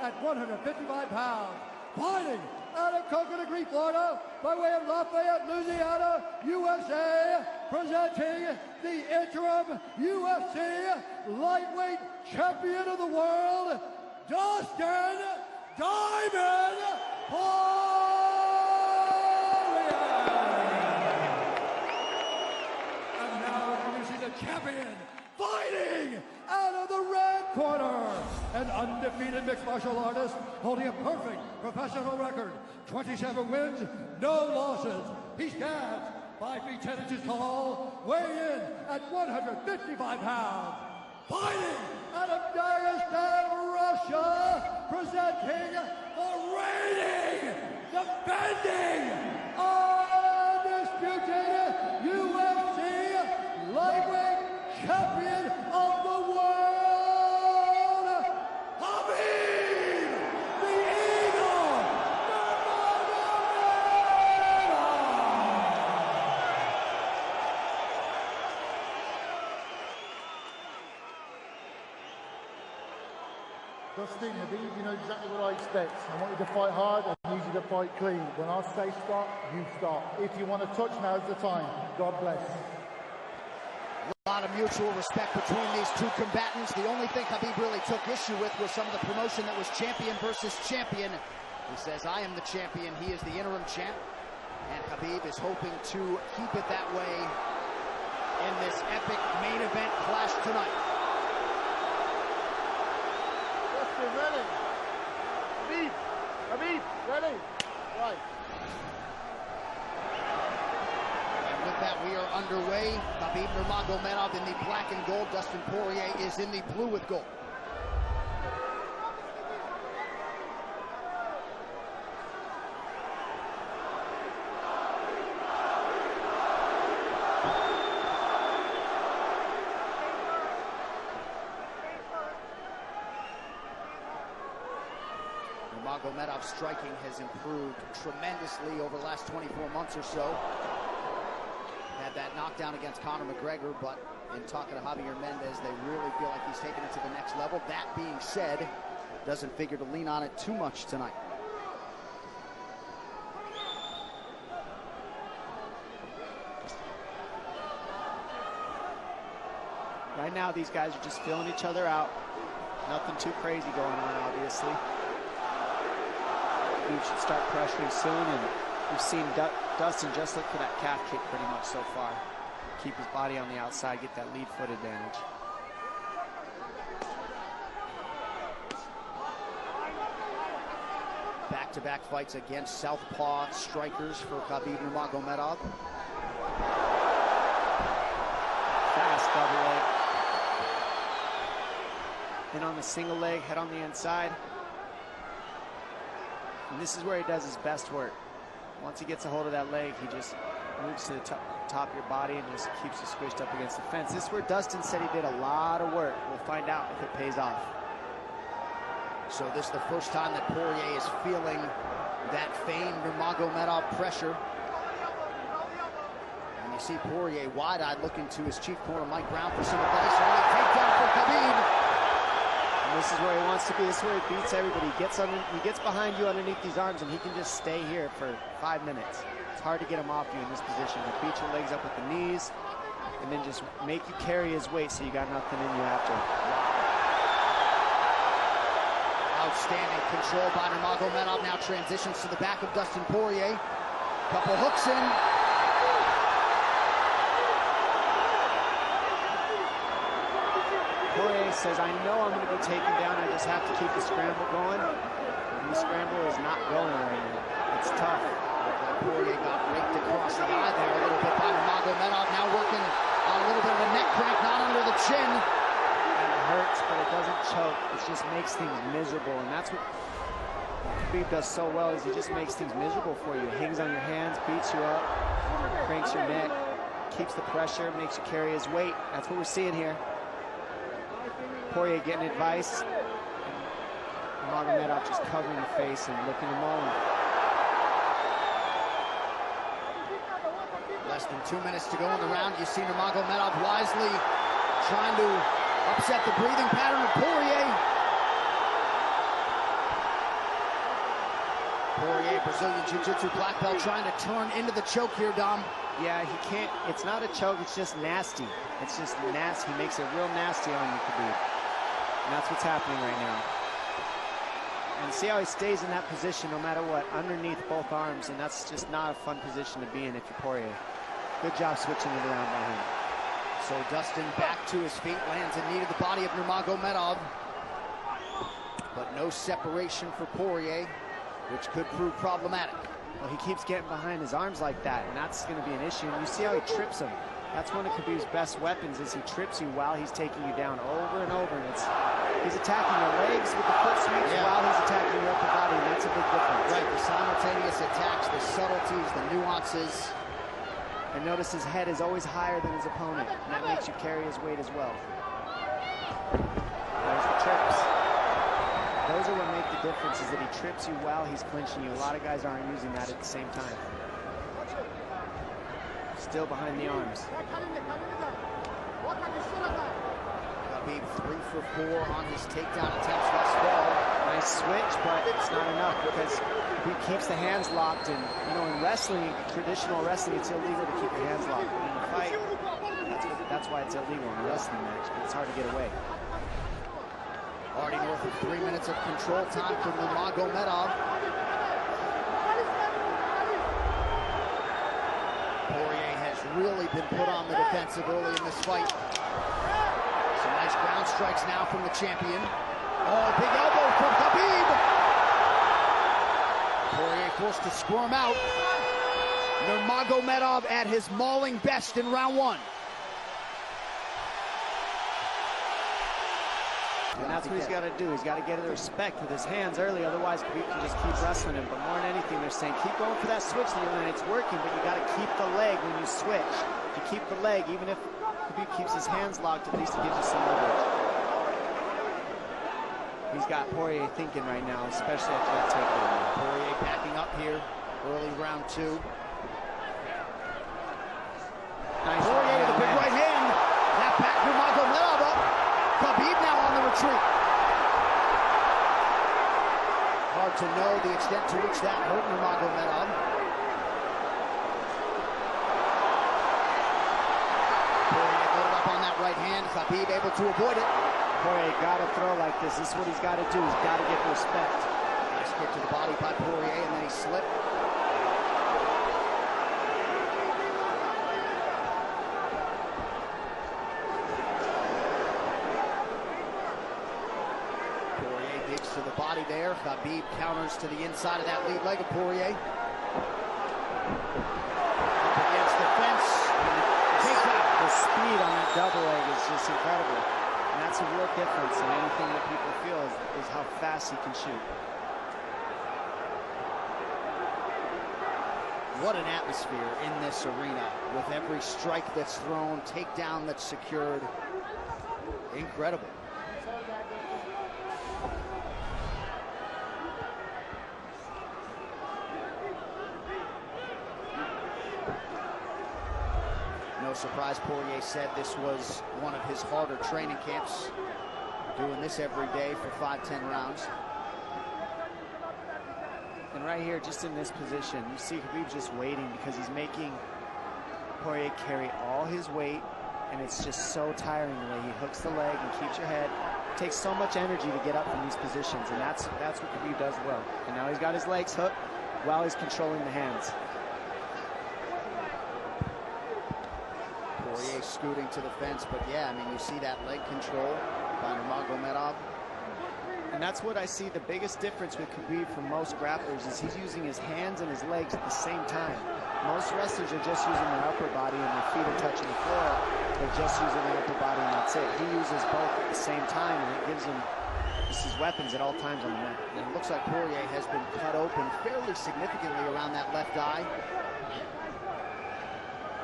at 155 pounds. Fighting out of Coconut Green, Florida, by way of Lafayette, Louisiana, USA, presenting the interim UFC lightweight champion of the world, Dustin Diamond Poirier. And now introducing the champion, fighting out of the red corner, an undefeated mixed martial artist holding a perfect professional record, 27 wins, no losses. He stands 5 feet 10 inches tall, weighing in at 155 pounds. Fighting out of Dagestan, Russia, presenting the reigning, defending, undisputed UFC lightweight champion of the world, Khabib the Eagle Dustin, Khabib, you know exactly what I expect. I want you to fight hard, I need you to fight clean. When I say stop, you stop. If you want to touch, now's the time. God bless. A lot of mutual respect between these two combatants. The only thing Khabib really took issue with was some of the promotion that was champion versus champion. He says, I am the champion, he is the interim champ. And Khabib is hoping to keep it that way in this epic main event clash tonight. Dustin, ready? Khabib, ready? Right. With that, we are underway. Khabib Nurmagomedov in the black and gold. Dustin Poirier is in the blue with gold. Nurmagomedov's striking has improved tremendously over the last 24 months or so. Had that knockdown against Conor McGregor, but in talking to Javier Mendez, they really feel like he's taken it to the next level. That being said, doesn't figure to lean on it too much tonight. Right now, these guys are just filling each other out. Nothing too crazy going on, obviously. We should start pressuring soon, and we've seen Dustin just look for that calf kick pretty much so far. Keep his body on the outside, get that lead foot advantage. Back-to-back fights against southpaw strikers for Khabib Nurmagomedov. Fast double leg. Then on the single leg, head on the inside. And this is where he does his best work. Once he gets a hold of that leg, he just moves to the top of your body and just keeps you squished up against the fence. This is where Dustin said he did a lot of work. We'll find out if it pays off. So this is the first time that Poirier is feeling that famed Nurmagomedov pressure. And you see Poirier wide-eyed looking to his chief corner, Mike Brown, for some advice. Early takedown for Khabib. And this is where he wants to be. This is where he beats everybody. He gets behind you underneath these arms, and he can just stay here for 5 minutes. It's hard to get him off you in this position. He beats your legs up with the knees, and then just make you carry his weight so you got nothing in you after. Outstanding control by Nurmagomedov. Now transitions to the back of Dustin Poirier. Couple hooks in. Poirier says, I know I'm going to be taken down. I just have to keep the scramble going. And the scramble is not going right now. It's tough. Poirier got raked across the eye there a little bit by Nurmagomedov. Now working on a little bit of a neck crank, not under the chin. And it hurts, but it doesn't choke. It just makes things miserable. And that's what Khabib does so well, is he just makes things miserable for you. Hangs on your hands, beats you up, cranks your neck, keeps the pressure, makes you carry his weight. That's what we're seeing here. Poirier getting advice. Nurmagomedov just covering the face and looking him on. Less than 2 minutes to go in the round. You see Nurmagomedov wisely trying to upset the breathing pattern of Poirier. Poirier, Brazilian Jiu-Jitsu black belt, trying to turn into the choke here, Dom. Yeah, he can't. It's not a choke. It's just nasty. It's just nasty. He makes it real nasty on you, Khabib. And that's what's happening right now. And see how he stays in that position no matter what, underneath both arms, and that's just not a fun position to be in if you're Poirier. Good job switching it around by him. So Dustin back to his feet, lands a knee to the body of Nurmagomedov. But no separation for Poirier, which could prove problematic. Well, he keeps getting behind his arms like that, and that's going to be an issue. And you see how he trips him. That's one of Khabib's best weapons, is he trips you while he's taking you down over and over. And he's attacking your legs with the foot sweeps while he's attacking your upper body, and that's a big difference. Right, the simultaneous attacks, the subtleties, the nuances. And notice his head is always higher than his opponent, and that makes you carry his weight as well. There's the trips. Those are what make the difference, is that he trips you while he's clinching you. A lot of guys aren't using that at the same time. Still behind the arms. Khabib 3 for 4 on his takedown attempts thus far. Nice switch, but it's not enough because he keeps the hands locked. And you know, in wrestling, traditional wrestling, it's illegal to keep your hands locked. In a fight, that's why it's illegal in a wrestling match. It's hard to get away. Already north of 3 minutes of control time for Nurmagomedov. Poirier has really been put on the defensive early in this fight. Some nice ground strikes now from the champion. Oh, big elbow from Khabib. Poirier forced to squirm out. Nurmagomedov at his mauling best in round 1. And that's what he's got to do. He's got to get the respect with his hands early, otherwise Khabib can just keep wrestling him. But more than anything, they're saying keep going for that switch, and it's working, but you got to keep the leg when you switch. If you keep the leg, even if Khabib keeps his hands locked, at least it gives you some leverage. He's got Poirier thinking right now, especially after that takedown. Poirier backing up here, early round 2. Nice Poirier with a big right hand. That back Nurmagomedov up. Khabib now on the retreat. Hard to know the extent to which that hurt Nurmagomedov. Poirier loaded up on that right hand. Khabib able to avoid it. Poirier got to throw like this. This is what he's got to do. He's got to get the respect. Nice kick to the body by Poirier, and then he slipped. Poirier digs to the body there. Khabib counters to the inside of that lead leg of Poirier. Up against the fence. The speed on that double leg is just incredible. And that's a real difference in anything that people feel is how fast he can shoot. What an atmosphere in this arena with every strike that's thrown, takedown that's secured. Incredible. No surprise, Poirier said this was one of his harder training camps, doing this every day for 5-10 rounds. And right here, just in this position, you see Khabib just waiting because he's making Poirier carry all his weight, and it's just so tiring the way he hooks the leg and keeps your head. It takes so much energy to get up from these positions, and that's what Khabib does well. And now he's got his legs hooked while he's controlling the hands. Poirier scooting to the fence, but yeah, I mean, you see that leg control by Nurmagomedov. And that's what I see the biggest difference with Khabib from most grapplers is he's using his hands and his legs at the same time. Most wrestlers are just using their upper body and their feet are touching the floor. They're just using their upper body and that's it. He uses both at the same time, and it gives him just his weapons at all times on the mat. And it looks like Poirier has been cut open fairly significantly around that left eye.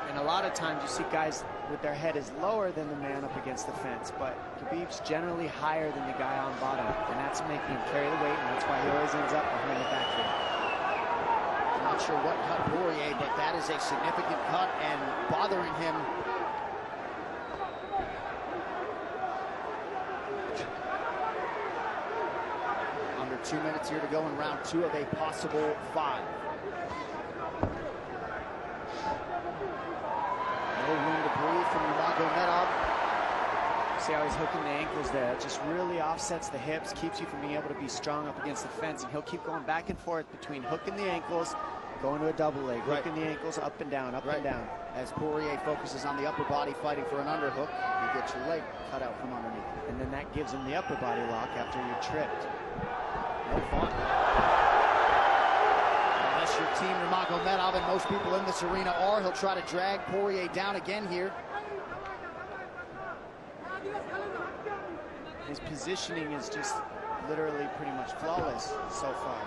And a lot of times you see guys with their head is lower than the man up against the fence, but Khabib's generally higher than the guy on bottom, and that's making him carry the weight, and that's why he always ends up behind the back here. I'm not sure what cut Poirier, but that is a significant cut and bothering him. Under 2 minutes here to go in round 2 of a possible 5. No room to breathe from Nurmagomedov. See how he's hooking the ankles there. It just really offsets the hips, keeps you from being able to be strong up against the fence, and he'll keep going back and forth between hooking the ankles, going to a double leg, hooking the ankles up and down, up and down. As Poirier focuses on the upper body fighting for an underhook, you get your leg cut out from underneath. And then that gives him the upper body lock after you're tripped. No fun. Unless you're Team Nurmagomedov, and most people in this arena are, he'll try to drag Poirier down again here. His positioning is just literally pretty much flawless so far.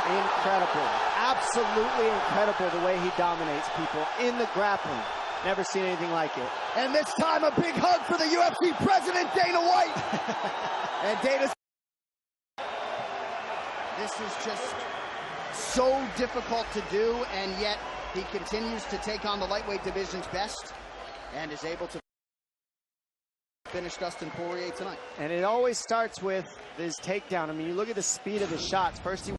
Incredible, absolutely incredible the way he dominates people in the grappling. Never seen anything like it. And this time a big hug for the UFC president, Dana White. And Dana's... This is just so difficult to do, and yet he continues to take on the lightweight division's best and is able to finish Dustin Poirier tonight. And it always starts with his takedown. I mean, you look at the speed of his shots. First he